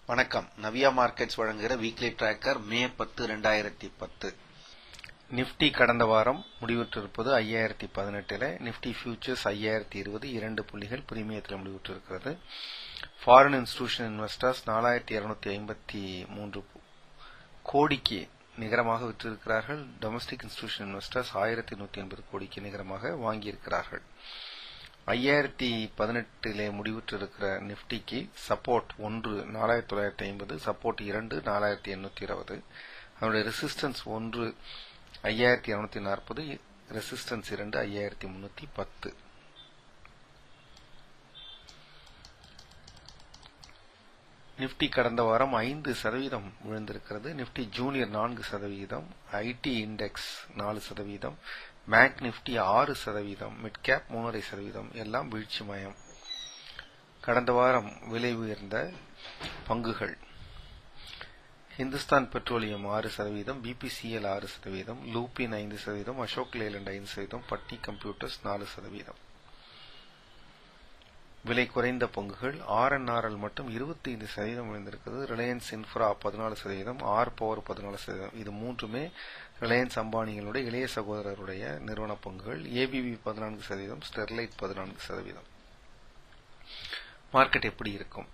வணக்கம். நவியா மார்க்கெட்ஸ் வழங்குகிற weekly tracker மே 10, 2010. நிப்டி கடந்த வாரம் முடிவுற்றிருப்பது 5018. நிப்டி ஃபியூச்சர்ஸ் 5020 2 புள்ளிகள் பிரீமியத்தில் முடிவுற்றிருக்கிறது. ஃபாரின் இன்ஸ்டிடியூஷன் இன்வெஸ்டர்ஸ் 4253 கோடிக்கு நிகரமாக விற்றிருக்கிறார்கள். டொமஸ்டிக் இன்ஸ்டிடியூஷன் இன்வெஸ்டர்ஸ் 1180 கோடிக்கு நிகரமாக வாங்கியிருக்கிறார்கள். 5018 முடிவுற்றிருக்கிற நிப்டிக்கு சப்போர்ட் 1 4950, சப்போர்ட் 2 4820, அதனுடைய ரெசிஸ்டன்ஸ் 1 5240, ரெசிஸ்டன்ஸ் 2 5310. நிப்டி கடந்த வாரம் 5% விழுந்திருக்கிறது. Nifty junior 4%, IT index 4%, bank Nifty 6%, mid cap 3.5%, எல்லாம் வீழ்ச்சி மயம். கடந்த வாரம் விலை உயர்ந்த பங்குகள்: Hindustan petroleum 6%, BPCL 6%, Lupin 5%, Ashok Leyland 5%, Patni computers 4%. விலை குறைந்த பங்குகள்: ஆர்என்ஆர்எல் மட்டும் 25% விழுந்திருக்கிறது. Reliance infra 14%, R power 14%. இது மூன்றுமே ரிலையன்ஸ் அம்பானிகளுடைய இளைய சகோதரருடைய நிறுவன பங்குகள். ABP 14%, Sterlite 14%. மார்க்கெட் எப்படி இருக்கும்?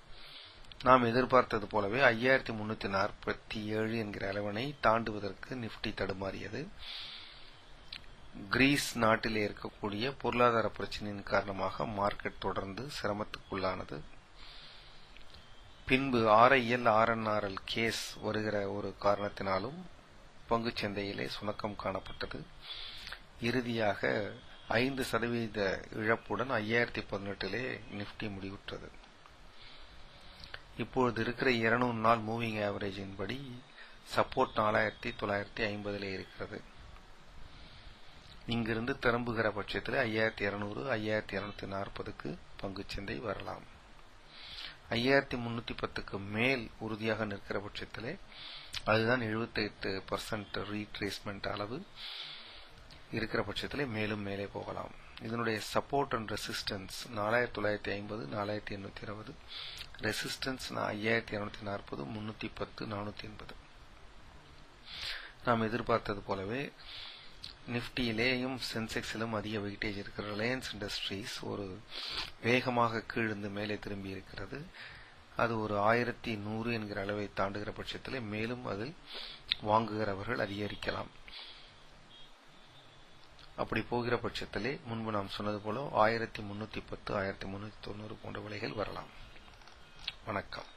நாம் எதிர்பார்த்தது போலவே 5347 என்கிற அளவினை தாண்டுவதற்கு நிப்டி தடுமாறியது. கிரீஸ் நாட்டிலே இருக்கக்கூடிய பொருளாதார பிரச்சனையின் காரணமாக மார்க்கெட் தொடர்ந்து சிரமத்துக்குள்ளானது. பின்பு ஆர்ஐஎல் ஆர்என்ஆர்எல் கேஸ் வருகிற ஒரு காரணத்தினாலும் பங்கு சந்தையிலே சுணக்கம் காணப்பட்டது. இறுதியாக 5% இழப்புடன் 5018 நிப்டி முடிவுற்றது. இப்பொழுது இருக்கிற 200 நாள் மூவிங் ஆவரேஜின் படி சப்போர்ட் 4950 இருக்கிறது. இங்கிருந்து திரும்புகிற பட்சத்தில் 5200 5240க்கு பங்குச்சந்தை வரலாம். 5310க்கு மேல் உறுதியாக நிற்கிற பட்சத்திலே அதுதான் 78% ரீட்ரேஸ்மெண்ட் அளவு இருக்கிற பட்சத்திலே மேலும் மேலே போகலாம். இதனுடைய சப்போர்ட் அண்ட் ரெசிஸ்டன்ஸ் 4950 4820, ரெசிஸ்டன்ஸ் 5240 310 480. நாம் எதிர்பார்த்தது போலவே நிப்டியிலேயும் சென்செக்ஸிலும் அதிக வெயிட்டேஜ் இருக்கிற ரிலையன்ஸ் இண்டஸ்ட்ரீஸ் ஒரு வேகமாக கீழ்ந்து மேலே திரும்பி இருக்கிறது. அது ஒரு 1100 என்கிற அளவை தாண்டுகிற பட்சத்திலே மேலும் அதில் வாங்குகிறவர்கள் அதிகரிக்கலாம். அப்படி போகிற பட்சத்திலே முன்பு நாம் சொன்னது போல 1310 1390 போன்ற விலைகள் வரலாம். வணக்கம்.